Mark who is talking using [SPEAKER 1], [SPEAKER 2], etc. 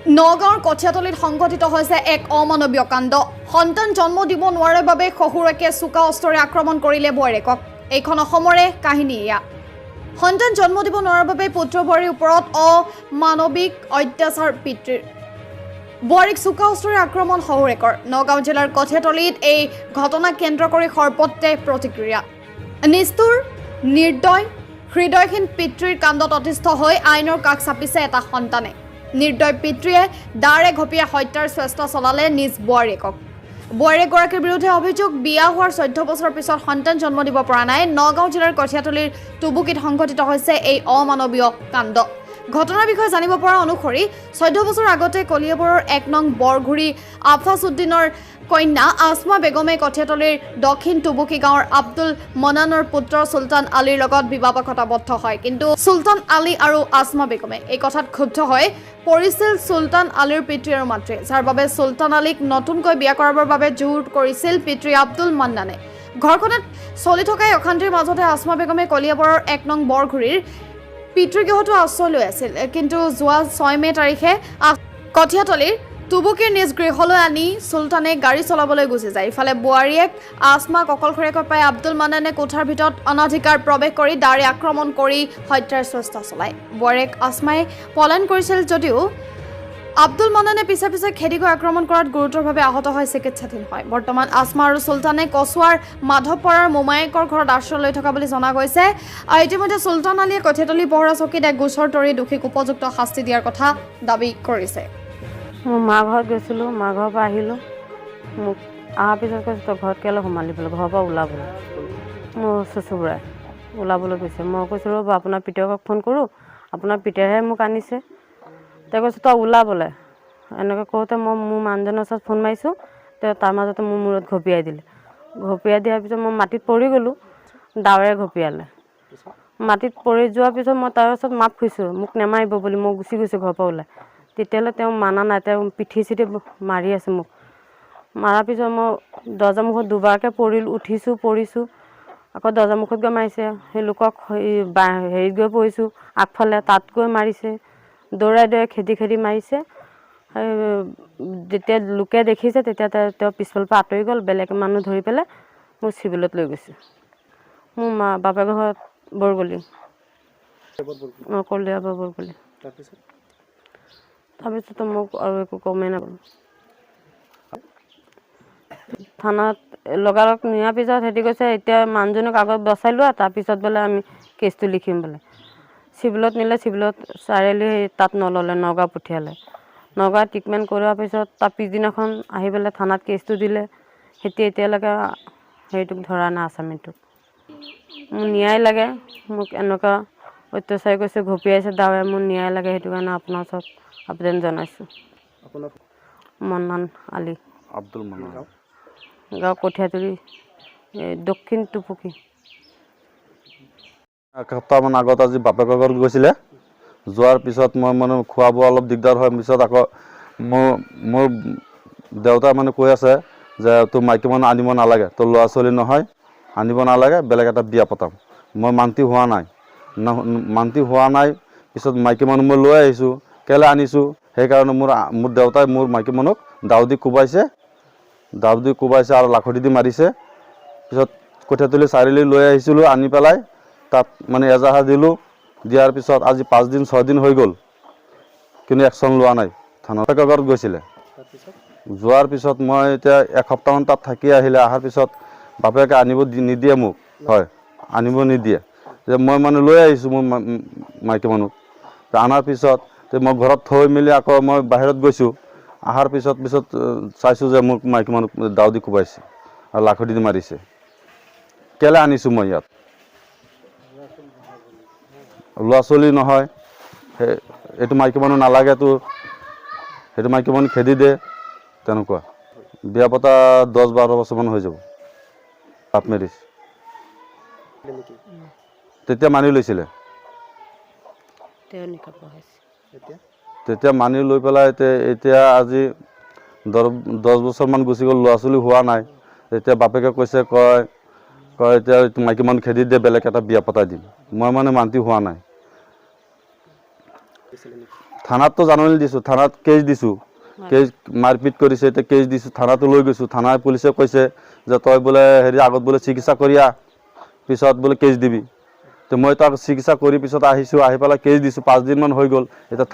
[SPEAKER 1] নগাঁৱৰ কঠীয়াতলীত সংঘটিত হৈছে এক অমানৱীয় কাণ্ড। সন্তান জন্ম দিব নোৱাৰে বাবে শহুৰেকে চোকা অস্ত্ৰৰে আক্ৰমণ কৰিলে বোৱাৰীয়েকক। এইখন অসমৰে কাহিনী। এয়া সন্তান জন্ম দিব নোৱাৰাৰ বাবে পুত্ৰ বোৱাৰীৰ ওপৰত অমানৱিক অত্যাচাৰ পিতৃৰ। বোৱাৰীক চোকা অস্ত্ৰৰে আক্ৰমণ শহুৰেকৰ। নগাঁও জিলাৰ কঠীয়াতলীত এই ঘটনাক কেন্দ্ৰ কৰি সৰ্বত্ৰে প্ৰতিক্ৰিয়া। নিষ্ঠুৰ নিৰ্দয় হৃদয়হীন পিতৃৰ কাণ্ডত অতিষ্ঠ হৈ আইনৰ কাষ চাপিছে এটা সন্তানে। নিৰ্দয় পিতৃয়ে দাৰে ঘপিয়াই হত্যাৰ চেষ্টা চলালে নিজ বোৱাৰীয়েকক। বোৱাৰীয়েকগৰাকীৰ বিৰুদ্ধে অভিযোগ, বিয়া হোৱাৰ 14 বছৰ পিছত সন্তান জন্ম দিব পৰা নাই। নগাঁও জিলাৰ কঠীয়াতলীৰ টুবুকিত সংঘটিত হৈছে এই অমানৱীয় কাণ্ড। ঘটনাৰ বিষয়ে জানিব পৰা অনুসৰি 14 বছৰ আগতে কলিয়াবৰৰ 1 নং বৰঘুৰি আফাছ উদ্দিনৰ কন্যা আসমা বেগমে কঠীয়াতলীৰ দক্ষিণ টুবুকি গাঁৱৰ আব্দুল মনানৰ পুত্ৰ চুলতান আলীৰ লগত বিবাহপাশত আবদ্ধ হয়। কিন্তু চুলতান আলী আৰু আসমা বেগমে এই কথাত ক্ষুব্ধ হৈ পৰিছিল চুলতান আলীৰ পিতৃ আৰু মাতৃ, যাৰ বাবে চুলতান আলীক নতুনকৈ বিয়া কৰাবৰ বাবে জোৰ কৰিছিল পিতৃ আব্দুল মান্নানে। ঘৰখনত চলি থকা অশান্তিৰ মাজতে আসমা বেগমে কলিয়াবৰৰ 1 নং বৰঘুৰিৰ পিতৃগৃহতো আশ্ৰয় লৈ আছিল। কিন্তু যোৱা 6 মে তাৰিখে কঠীয়াতলীৰ টুবুকিৰ নিজ গৃহলৈ আনি চুলতানে গাড়ী চলাবলৈ গুচি যায়। ইফালে বোৱাৰীয়েক আসমাক অকলশৰীয়াকৈ পাই আব্দুল মান্নানে কোঠাৰ ভিতৰত অনাধিকাৰ প্ৰৱেশ কৰি দাৰে আক্ৰমণ কৰি হত্যাৰ চেষ্টা চলায়। বোৱাৰীয়েক আসমাই পলায়ন কৰিছিল যদিও আব্দুল মান্নানে পিছে পিছে খেদি গৈ আক্ৰমণ কৰাত গুৰুতৰভাৱে আহত হৈ চিকিৎসাধীন হয়। বৰ্তমান আসমা আৰু চুলতানে কচুৱাৰ মাধৱপাৰাৰ মোমায়েকৰ ঘৰত আশ্ৰয় লৈ থকা বুলি জনা গৈছে। ইতিমধ্যে চুলতান আলীয়ে কঠীয়াতলী পহৰা চকীত এক গোচৰ তৰি দোষীক উপযুক্ত শাস্তি দিয়াৰ কথা দাবী কৰিছে।
[SPEAKER 2] মই মা ঘৰত গৈছিলোঁ, মা ঘৰৰ পৰা আহিলোঁ। মোক অহাৰ পিছত কৈছে তই ঘৰত কেলৈ সোমালি বোলে, ঘৰৰ পৰা ওলাবলৈ। মোৰ চুচুবুৰাই ওলাবলৈ কৈছে। মই কৈছোঁ ৰ'ব আপোনাৰ পিতেকক ফোন কৰোঁ, আপোনাৰ পিতেৰহে মোক আনিছে। তেওঁ কৈছে তই ওলাবলৈ। এনেকৈ কওঁতে মই মোৰ মানুহজনৰ ওচৰত ফোন মাৰিছোঁ। তেওঁ তাৰ মাজতে মোৰ মূৰত ঘপিয়াই দিলে। ঘপিয়াই দিয়াৰ পিছত মই মাটিত পৰি গ'লোঁ, দাৱে ঘপিয়ালে। মাটিত পৰি যোৱাৰ পিছত মই তাৰ ওচৰত মাপ খুজিছোঁ মোক নেমাৰিব বুলি। মই গুচি গৈছোঁ ঘৰৰ পৰা ওলাই। তেতিয়ালৈ তেওঁ মানা নাই, তেওঁ পিঠি চিঠি মাৰি আছে মোক। মাৰাৰ পিছত মই দৰ্জা মুখত দুবাৰকৈ উঠিছোঁ পৰিছোঁ। আকৌ দৰ্জা মুখত গৈ মাৰিছে। সেই লোকক হেৰিত গৈ পৰিছোঁ আগফালে, তাত গৈ মাৰিছে। দৌৰাই দৌৰাই খেদি খেদি মাৰিছে। যেতিয়া লোকে দেখিছে তেতিয়া তেওঁ পিছফালৰ পৰা আঁতৰি গ'ল। বেলেগ মানুহ ধৰি পেলাই মোক চিভিলত লৈ গৈছে। মোৰ বাপেকৰ ঘৰত বৰগলি, কলিয়াবৰ বৰগলি। তাৰপিছত মোক আৰু একো কমেই নাপালোঁ। থানাত লগালগ নিয়াৰ পিছত সিহঁতি কৈছে এতিয়া মানুহজনক আগত বচাই লোৱা, তাৰপিছত বোলে আমি কেছটো লিখিম বোলে। চিভিলত নিলে, চিভিলত চাৰিআলি তাত নল'লে, নগাঁও পঠিয়ালে। নগাঁও ট্ৰিটমেণ্ট কৰোৱাৰ পিছত তাৰ পিছদিনাখন আহি পেলাই থানাত কেছটো দিলে। সিহঁতি এতিয়ালৈকে হেৰিটোক ধৰা নাই, আসামীটোক। মোৰ ন্যায় লাগে, মোক এনেকুৱা অত্যাচাৰ কৰিছে, ঘপিয়াইছে দাৱে, মোৰ ন্যায় লাগে। সেইটো কাৰণে আপোনাৰ ওচৰত আবেদন জনাইছোঁ। মন্নান আলী,
[SPEAKER 3] আব্দুল মান্নান,
[SPEAKER 2] গাঁও কঠীয়াতলী, দক্ষিণ টুপুকি।
[SPEAKER 3] এসপ্তাহমান আগত আজি বাপেকৰ ঘৰত গৈছিলে। যোৱাৰ পিছত মই মানে খোৱা বোৱা অলপ দিগদাৰ হোৱাৰ পিছত আকৌ মোৰ দেউতাই মানে কৈ আছে যে তোৰ মাইকী মানুহ আনিব নালাগে, তোৰ ল'ৰা ছোৱালী নহয়, আনিব নালাগে, বেলেগ এটা বিয়া পতাম। মই মান্তি হোৱা নাই। পিছত মাইকী মানুহ মই লৈ আহিছোঁ। কেলৈ আনিছোঁ সেইকাৰণে মোৰ দেউতাই মোৰ মাইকী মানুহক দাউ দি কোবাইছে আৰু লাখুটি দি মাৰিছে। পিছত কঠীয়াতলী চাৰিআলি লৈ আহিছিলোঁ, আনি পেলাই তাত মানে এজাহাৰ দিলোঁ। দিয়াৰ পিছত আজি 5 দিন 6 দিন হৈ গ'ল, কিন্তু একশ্যন লোৱা নাই। থানাত ঘৰত গৈছিলে। যোৱাৰ পিছত মই এতিয়া এসপ্তাহমান তাত থাকি আহিলে। অহাৰ পিছত বাপেকে আনিব নিদিয়ে মোক, হয় আনিব নিদিয়ে। যে মই মানে লৈ আহিছোঁ মোৰ মাইকী মানুহ। অনাৰ পিছত মই ঘৰত থৈ মেলি আকৌ মই বাহিৰত গৈছোঁ। অহাৰ পিছত চাইছোঁ যে মোক মাইকী মানুহ দাউ দি কোবাইছে আৰু লাখুটি দি মাৰিছে। কেলৈ আনিছোঁ মই ইয়াত? ল'ৰা ছোৱালী নহয়, এইটো মাইকী মানুহ নালাগে তোৰ, সেইটো মাইকী মানুহ খেদি দে, তেনেকুৱা। বিয়া পতা 10-12 বছৰমান হৈ যাব। লাভ মেৰিজ তেতিয়া মানি লৈছিলে। তেতিয়া মানি লৈ পেলাই এতিয়া আজি 10 বছৰমান গুচি গ'ল, ল'ৰা ছোৱালী হোৱা নাই। এতিয়া বাপেকে কৈছে কয় এতিয়া মাইকী মানুহ খেদি দে, বেলেগ এটা বিয়া পতাই দিম। মই মানে মান্তি হোৱা নাই। থানাততো জাননী দিছোঁ, থানাত কেছ দিছোঁ, কেছ মাৰপিট কৰিছে, এতিয়া কেছ দিছোঁ, থানাতো লৈ গৈছোঁ। থানাৰ পুলিচে কৈছে যে তই বোলে হেৰি আগত বোলে চিকিৎসা কৰি আহ, পিছত বোলে কেছ দিবি। তো মই তাক চিকিৎসা কৰি পিছত আহিছোঁ, আহি পেলাই কেছ দিছোঁ, 5 দিনমান হৈ গ'ল। এতিয়া